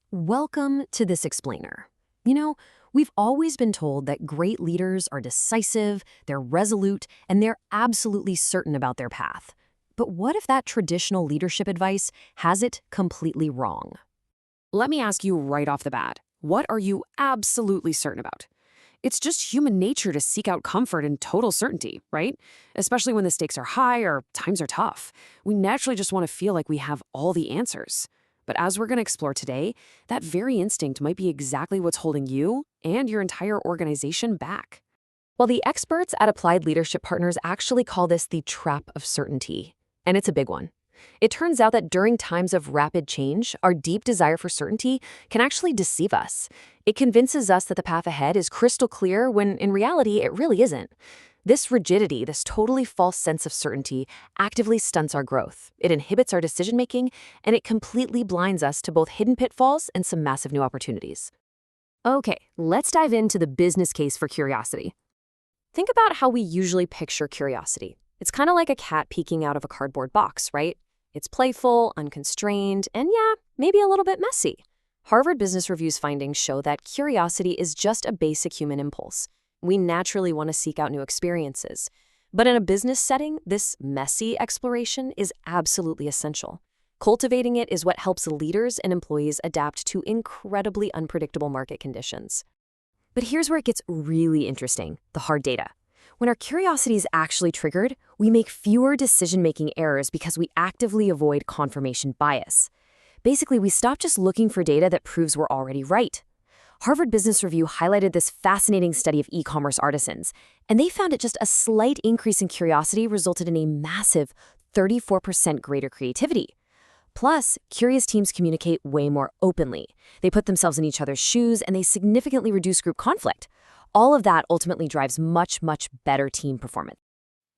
Welcome to this explainer. You know, we've always been told that great leaders are decisive, they're resolute, and they're absolutely certain about their path. But what if that traditional leadership advice has it completely wrong? Let me ask you right off the bat, what are you absolutely certain about? It's just human nature to seek out comfort and total certainty, right? Especially when the stakes are high or times are tough. We naturally just want to feel like we have all the answers. But as we're going to explore today, that very instinct might be exactly what's holding you and your entire organization back. Well, the experts at Applied Leadership Partners actually call this the trap of certainty. And it's a big one. It turns out that during times of rapid change, our deep desire for certainty can actually deceive us. It convinces us that the path ahead is crystal clear when in reality it really isn't. This rigidity, this totally false sense of certainty, actively stunts our growth. It inhibits our decision-making, and it completely blinds us to both hidden pitfalls and some massive new opportunities. Okay, let's dive into the business case for curiosity. Think about how we usually picture curiosity. It's kind of like a cat peeking out of a cardboard box, right? It's playful, unconstrained, and yeah, maybe a little bit messy. Harvard Business Review's findings show that curiosity is just a basic human impulse. We naturally want to seek out new experiences. But in a business setting, this messy exploration is absolutely essential. Cultivating it is what helps leaders and employees adapt to incredibly unpredictable market conditions. But here's where it gets really interesting, the hard data. When our curiosity is actually triggered, we make fewer decision-making errors because we actively avoid confirmation bias. Basically, we stop just looking for data that proves we're already right. Harvard Business Review highlighted this fascinating study of e-commerce artisans, and they found that just a slight increase in curiosity resulted in a massive 34% greater creativity. Plus, curious teams communicate way more openly. They put themselves in each other's shoes, and they significantly reduce group conflict. All of that ultimately drives much, much better team performance.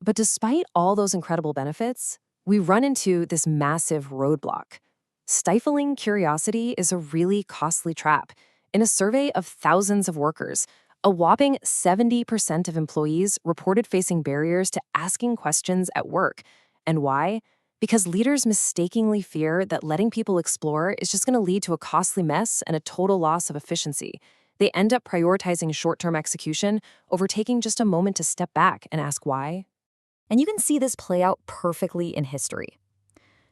But despite all those incredible benefits, we run into this massive roadblock. Stifling curiosity is a really costly trap. In a survey of thousands of workers, a whopping 70% of employees reported facing barriers to asking questions at work. And why? Because leaders mistakenly fear that letting people explore is just going to lead to a costly mess and a total loss of efficiency. They end up prioritizing short-term execution over taking just a moment to step back and ask why. And you can see this play out perfectly in history.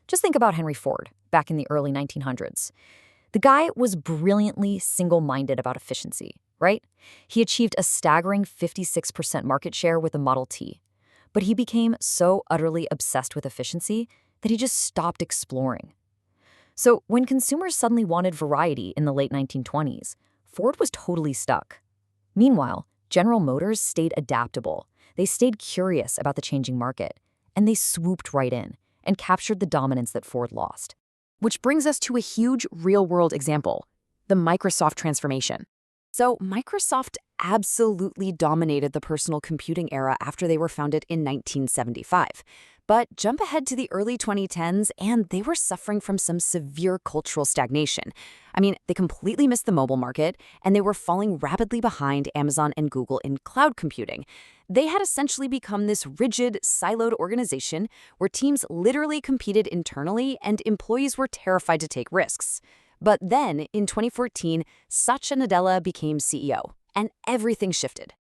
Just think about Henry Ford back in the early 1900s. The guy was brilliantly single-minded about efficiency, right? He achieved a staggering 56% market share with the Model T. But he became so utterly obsessed with efficiency that he just stopped exploring. So when consumers suddenly wanted variety in the late 1920s, Ford was totally stuck. Meanwhile, General Motors stayed adaptable. They stayed curious about the changing market, and they swooped right in and captured the dominance that Ford lost. Which brings us to a huge real-world example, the Microsoft transformation. So Microsoft absolutely dominated the personal computing era after they were founded in 1975. But jump ahead to the early 2010s, and they were suffering from some severe cultural stagnation. I mean, they completely missed the mobile market, and they were falling rapidly behind Amazon and Google in cloud computing. They had essentially become this rigid, siloed organization where teams literally competed internally and employees were terrified to take risks. But then, in 2014, Satya Nadella became CEO, and everything shifted.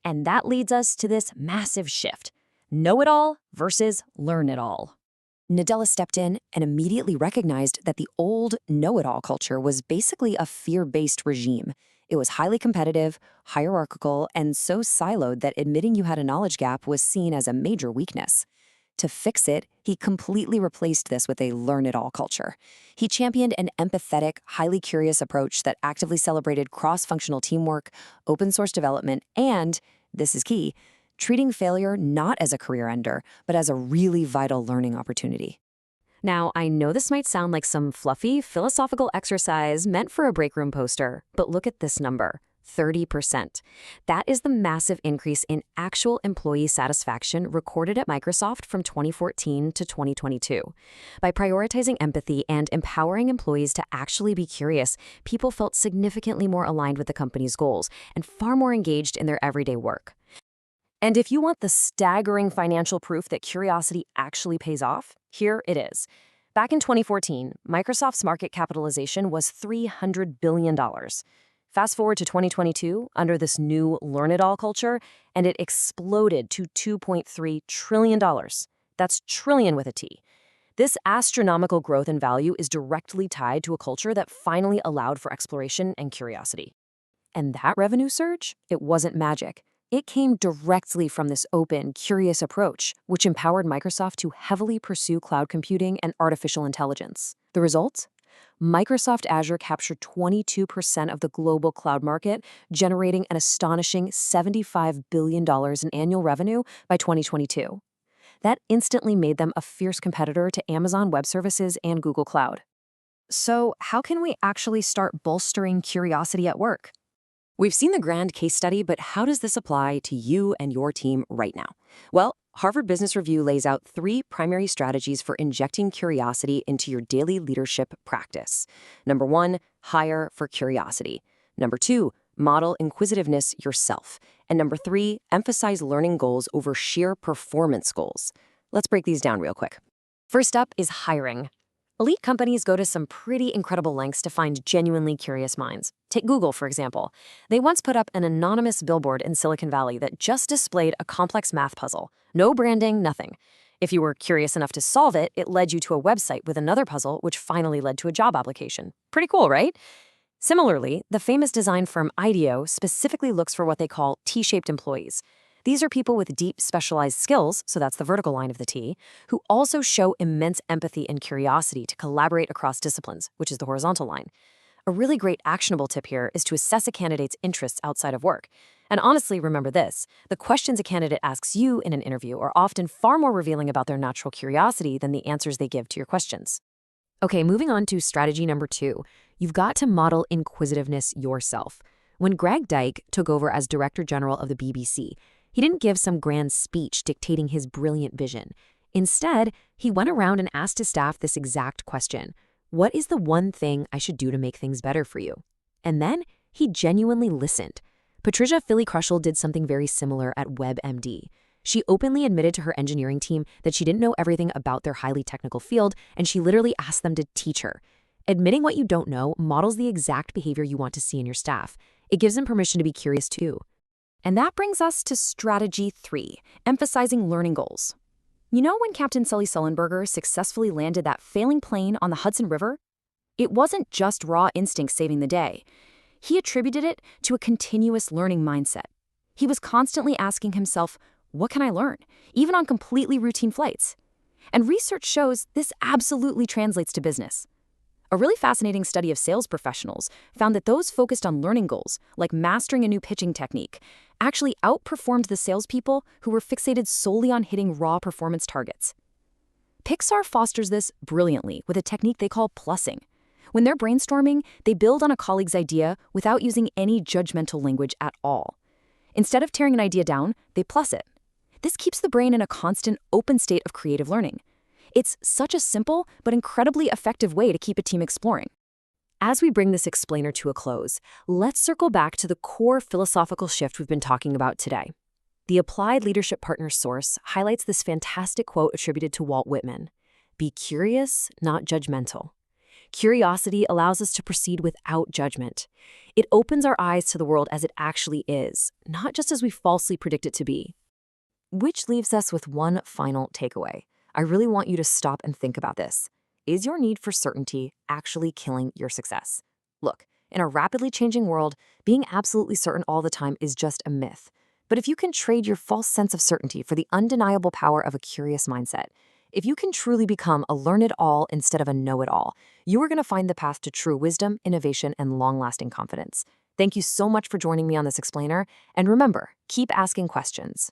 And that leads us to this massive shift. Know-it-all versus learn-it-all. Nadella stepped in and immediately recognized that the old know-it-all culture was basically a fear-based regime. It was highly competitive, hierarchical, and so siloed that admitting you had a knowledge gap was seen as a major weakness. To fix it, he completely replaced this with a learn-it-all culture. He championed an empathetic, highly curious approach that actively celebrated cross-functional teamwork, open-source development, and, this is key, treating failure not as a career ender, but as a really vital learning opportunity. Now, I know this might sound like some fluffy, philosophical exercise meant for a break room poster, but look at this number, 30%. That is the massive increase in actual employee satisfaction recorded at Microsoft from 2014 to 2022. By prioritizing empathy and empowering employees to actually be curious, people felt significantly more aligned with the company's goals and far more engaged in their everyday work. And if you want the staggering financial proof that curiosity actually pays off, here it is. Back in 2014, Microsoft's market capitalization was $300 billion. Fast forward to 2022, under this new learn-it-all culture, and it exploded to $2.3 trillion. That's trillion with a T. This astronomical growth in value is directly tied to a culture that finally allowed for exploration and curiosity. And that revenue surge, it wasn't magic. It came directly from this open, curious approach, which empowered Microsoft to heavily pursue cloud computing and artificial intelligence. The result? Microsoft Azure captured 22% of the global cloud market, generating an astonishing $75 billion in annual revenue by 2022. That instantly made them a fierce competitor to Amazon Web Services and Google Cloud. So, how can we actually start bolstering curiosity at work? We've seen the grand case study, but how does this apply to you and your team right now? Well, Harvard Business Review lays out 3 primary strategies for injecting curiosity into your daily leadership practice. Number 1, hire for curiosity. Number 2, model inquisitiveness yourself. And number 3, emphasize learning goals over sheer performance goals. Let's break these down real quick. First up is hiring. Elite companies go to some pretty incredible lengths to find genuinely curious minds. Take Google, for example. They once put up an anonymous billboard in Silicon Valley that just displayed a complex math puzzle. No branding, nothing. If you were curious enough to solve it, it led you to a website with another puzzle, which finally led to a job application. Pretty cool, right? Similarly, the famous design firm IDEO specifically looks for what they call T-shaped employees. These are people with deep specialized skills, so that's the vertical line of the T, who also show immense empathy and curiosity to collaborate across disciplines, which is the horizontal line. A really great actionable tip here is to assess a candidate's interests outside of work. And honestly, remember this, the questions a candidate asks you in an interview are often far more revealing about their natural curiosity than the answers they give to your questions. Okay, moving on to strategy number 2. You've got to model inquisitiveness yourself. When Greg Dyke took over as Director General of the BBC, he didn't give some grand speech dictating his brilliant vision. Instead, he went around and asked his staff this exact question: what is the one thing I should do to make things better for you? And then he genuinely listened. Patricia Fili-Krushel did something very similar at WebMD. She openly admitted to her engineering team that she didn't know everything about their highly technical field, and she literally asked them to teach her. Admitting what you don't know models the exact behavior you want to see in your staff. It gives them permission to be curious too. And that brings us to strategy 3, emphasizing learning goals. You know when Captain Sully Sullenberger successfully landed that failing plane on the Hudson River? It wasn't just raw instinct saving the day. He attributed it to a continuous learning mindset. He was constantly asking himself, what can I learn, even on completely routine flights? And research shows this absolutely translates to business. A really fascinating study of sales professionals found that those focused on learning goals, like mastering a new pitching technique, actually outperformed the salespeople who were fixated solely on hitting raw performance targets. Pixar fosters this brilliantly with a technique they call plussing. When they're brainstorming, they build on a colleague's idea without using any judgmental language at all. Instead of tearing an idea down, they plus it. This keeps the brain in a constant, open state of creative learning. It's such a simple but incredibly effective way to keep a team exploring. As we bring this explainer to a close, let's circle back to the core philosophical shift we've been talking about today. The Applied Leadership Partners source highlights this fantastic quote attributed to Walt Whitman: "Be curious, not judgmental." Curiosity allows us to proceed without judgment. It opens our eyes to the world as it actually is, not just as we falsely predict it to be. Which leaves us with one final takeaway. I really want you to stop and think about this. Is your need for certainty actually killing your success? Look, in a rapidly changing world, being absolutely certain all the time is just a myth. But if you can trade your false sense of certainty for the undeniable power of a curious mindset, if you can truly become a learn-it-all instead of a know-it-all, you are going to find the path to true wisdom, innovation, and long-lasting confidence. Thank you so much for joining me on this explainer, and remember, keep asking questions.